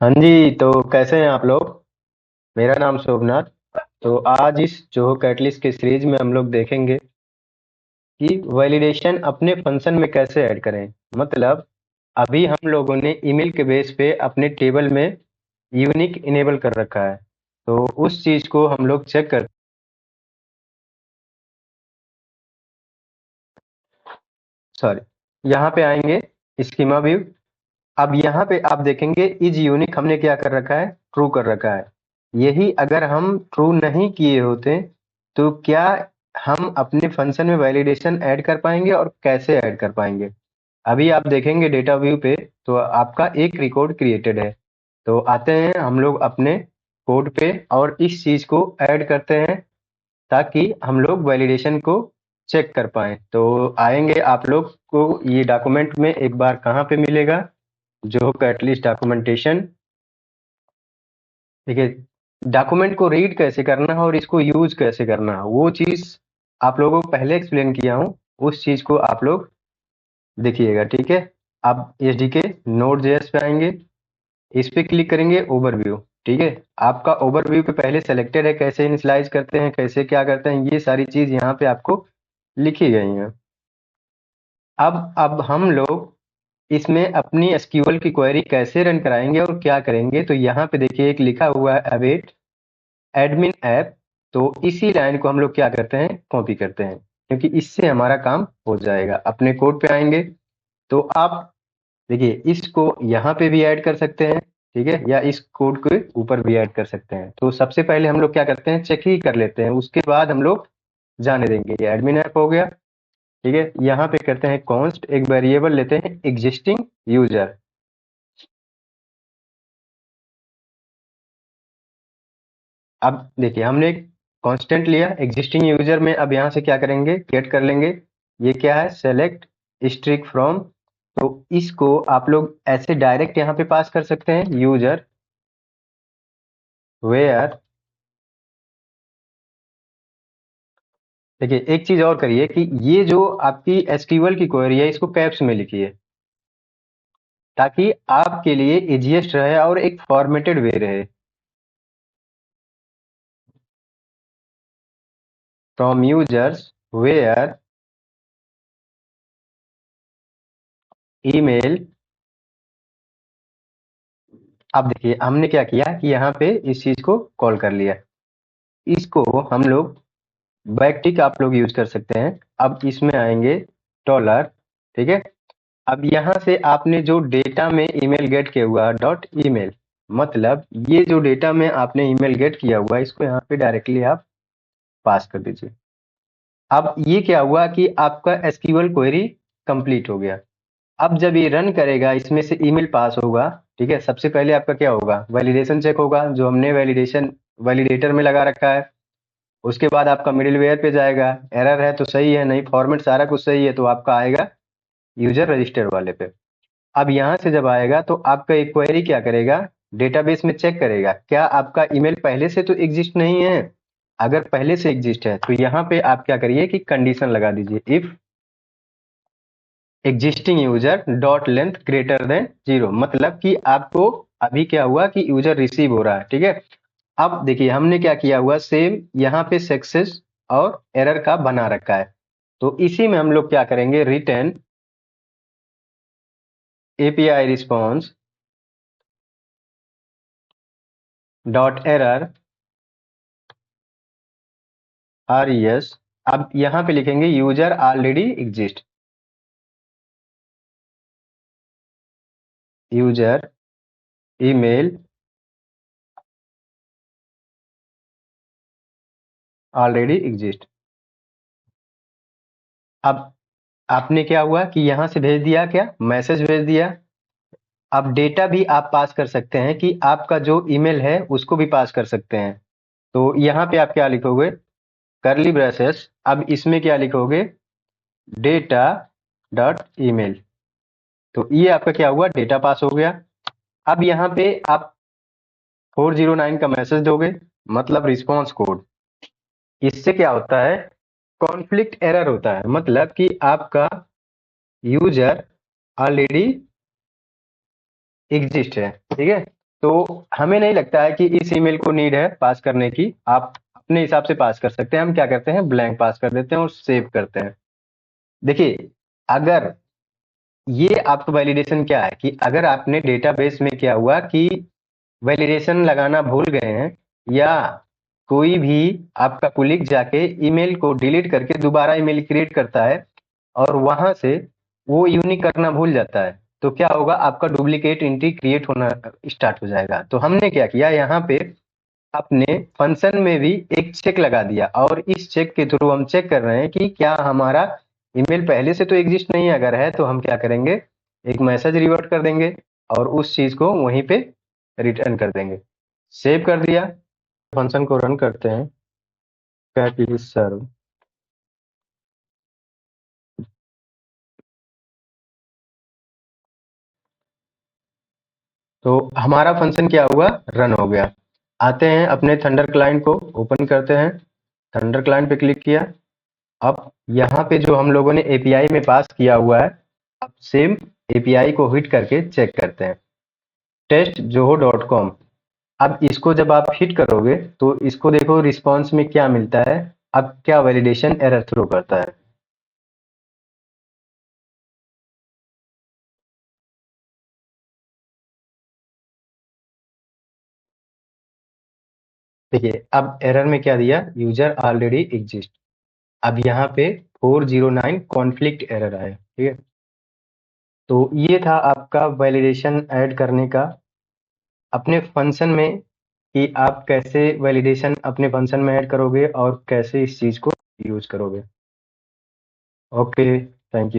हाँ जी, तो कैसे हैं आप लोग। मेरा नाम शोभनाथ। तो आज इस जोहो कैटलिस्ट के सीरीज में हम लोग देखेंगे कि वैलिडेशन अपने फंक्शन में कैसे ऐड करें। मतलब अभी हम लोगों ने ईमेल के बेस पे अपने टेबल में यूनिक इनेबल कर रखा है। तो उस चीज को हम लोग चेक कर, सॉरी, यहाँ पे आएंगे स्कीमा व्यू। अब यहाँ पे आप देखेंगे इज यूनिक हमने क्या कर रखा है, ट्रू कर रखा है। यही अगर हम ट्रू नहीं किए होते तो क्या हम अपने फंक्शन में वैलिडेशन ऐड कर पाएंगे और कैसे ऐड कर पाएंगे। अभी आप देखेंगे डेटा व्यू पे तो आपका एक रिकॉर्ड क्रिएटेड है। तो आते हैं हम लोग अपने कोड पे और इस चीज को ऐड करते हैं ताकि हम लोग वैलिडेशन को चेक कर पाएं। तो आएंगे आप लोग को ये डॉक्यूमेंट में एक बार कहाँ पे मिलेगा, जो कैटलिस्ट डॉक्यूमेंटेशन। ठीक है, डॉक्यूमेंट को रीड कैसे करना है और इसको यूज कैसे करना है वो चीज आप लोगों को पहले एक्सप्लेन किया हूँ। उस चीज को आप लोग देखिएगा, ठीक है। अब एस डी के नोड जेएस पे आएंगे, इस पे क्लिक करेंगे ओवरव्यू। ठीक है, आपका ओवरव्यू पे पहले सेलेक्टेड है, कैसे इनिशियलाइज करते हैं, कैसे क्या करते हैं, ये सारी चीज यहाँ पे आपको लिखी गई हैं। अब हम लोग इसमें अपनी एसक्यूएल की क्वेरी कैसे रन कराएंगे और क्या करेंगे। तो यहाँ पे देखिए एक लिखा हुआ है अवेट एडमिन ऐप। तो इसी लाइन को हम लोग क्या करते हैं, कॉपी करते हैं, क्योंकि इससे हमारा काम हो जाएगा। अपने कोड पे आएंगे तो आप देखिए इसको यहाँ पे भी ऐड कर सकते हैं, ठीक है, या इस कोड के ऊपर भी ऐड कर सकते हैं। तो सबसे पहले हम लोग क्या करते हैं, चेक ही कर लेते हैं, उसके बाद हम लोग जाने देंगे। ये एडमिन ऐप हो गया, ठीक है। यहाँ पे करते हैं कॉन्स्ट, एक वेरिएबल लेते हैं एग्जिस्टिंग यूजर। अब देखिए हमने एक कांस्टेंट लिया एग्जिस्टिंग यूजर में। अब यहाँ से क्या करेंगे, गेट कर लेंगे। ये क्या है, सेलेक्ट स्ट्रिंग फ्रॉम। तो इसको आप लोग ऐसे डायरेक्ट यहाँ पे पास कर सकते हैं, यूजर वेयर। देखिए एक चीज और करिए कि ये जो आपकी एसक्यूएल की क्वेरी है इसको कैप्स में लिखिए, ताकि आपके लिए इजिएस्ट रहे और एक फॉर्मेटेड वे रहे। From users where email. अब देखिए हमने क्या किया कि यहाँ पे इस चीज को कॉल कर लिया। इसको हम लोग बैकटिक आप लोग यूज कर सकते हैं। अब इसमें आएंगे डॉलर, ठीक है। अब यहाँ से आपने जो डेटा में ईमेल गेट किया हुआ डॉट ईमेल, मतलब ये जो डेटा में आपने ईमेल गेट किया हुआ है इसको यहाँ पे डायरेक्टली आप पास कर दीजिए। अब ये क्या हुआ कि आपका एसक्यूएल क्वेरी कंप्लीट हो गया। अब जब ये रन करेगा इसमें से ईमेल पास होगा, ठीक है। सबसे पहले आपका क्या होगा, वैलिडेशन चेक होगा जो हमने वैलिडेशन वैलिडेटर में लगा रखा है। उसके बाद आपका मिडिलवेयर पे जाएगा, एरर है तो सही है, नहीं फॉर्मेट सारा कुछ सही है तो आपका आएगा यूजर रजिस्टर वाले पे। अब यहाँ से जब आएगा तो आपका एक क्वेरी क्या करेगा, डेटाबेस में चेक करेगा क्या आपका ईमेल पहले से तो एग्जिस्ट नहीं है। अगर पहले से एग्जिस्ट है तो यहाँ पे आप क्या करिए कि कंडीशन लगा दीजिए, if existing user dot length greater than 0, मतलब कि आपको अभी क्या हुआ कि यूजर रिसीव हो रहा है, ठीक है। अब देखिए हमने क्या किया हुआ, सेम यहाँ पे सक्सेस और एरर का बना रखा है। तो इसी में हम लोग क्या करेंगे, return API response dot error RES। अब यहाँ पे लिखेंगे user already exist, user email already exist. अब आपने क्या हुआ कि यहाँ से भेज दिया, क्या मैसेज भेज दिया। अब डेटा भी आप पास कर सकते हैं कि आपका जो ईमेल है उसको भी पास कर सकते हैं। तो यहाँ पे आप क्या लिखोगे, करली ब्रेसेस। अब इसमें क्या लिखोगे, डेटा डॉट ईमेल। तो ये आपका क्या हुआ, डेटा पास हो गया। अब यहाँ पे आप 409 का मैसेज दोगे, मतलब रिस्पॉन्स कोड। इससे क्या होता है, कॉन्फ्लिक्ट एरर होता है, मतलब कि आपका यूजर ऑलरेडी एग्जिस्ट है, ठीक है। तो हमें नहीं लगता है कि इस ईमेल को नीड है पास करने की। आप अपने हिसाब से पास कर सकते हैं। हम क्या करते हैं, ब्लैंक पास कर देते हैं और सेव करते हैं। देखिए, अगर ये आपका वैलिडेशन क्या है कि अगर आपने डेटाबेस में क्या हुआ कि वैलिडेशन लगाना भूल गए हैं, या कोई भी आपका कुलीग जाके ईमेल को डिलीट करके दोबारा ईमेल क्रिएट करता है और वहां से वो यूनिक करना भूल जाता है, तो क्या होगा, आपका डुप्लीकेट एंट्री क्रिएट होना स्टार्ट हो जाएगा। तो हमने क्या किया, यहाँ पे अपने फंक्शन में भी एक चेक लगा दिया, और इस चेक के थ्रू हम चेक कर रहे हैं कि क्या हमारा ईमेल पहले से तो एग्जिस्ट नहीं है। अगर है तो हम क्या करेंगे, एक मैसेज रिवर्ट कर देंगे और उस चीज को वहीं पे रिटर्न कर देंगे। सेव कर दिया, फंक्शन को रन करते हैं, कैट इज सर्व। तो हमारा फंक्शन क्या हुआ, रन हो गया। आते हैं अपने थंडर क्लाइंट को ओपन करते हैं, थंडर क्लाइंट पे क्लिक किया। अब यहाँ पे जो हम लोगों ने एपीआई में पास किया हुआ है, अब सेम एपीआई को हिट करके चेक करते हैं, testzoho.com। अब इसको जब आप हिट करोगे तो इसको देखो रिस्पॉन्स में क्या मिलता है। अब क्या वैलिडेशन एरर थ्रो करता है। देखिए, अब एरर में क्या दिया, यूजर ऑलरेडी एग्जिस्ट। अब यहाँ पे 409 कॉन्फ्लिक्ट एरर आया, ठीक है। तो ये था आपका वैलिडेशन ऐड करने का अपने फंक्शन में, कि आप कैसे वैलिडेशन अपने फंक्शन में ऐड करोगे और कैसे इस चीज को यूज करोगे। Okay, thank you.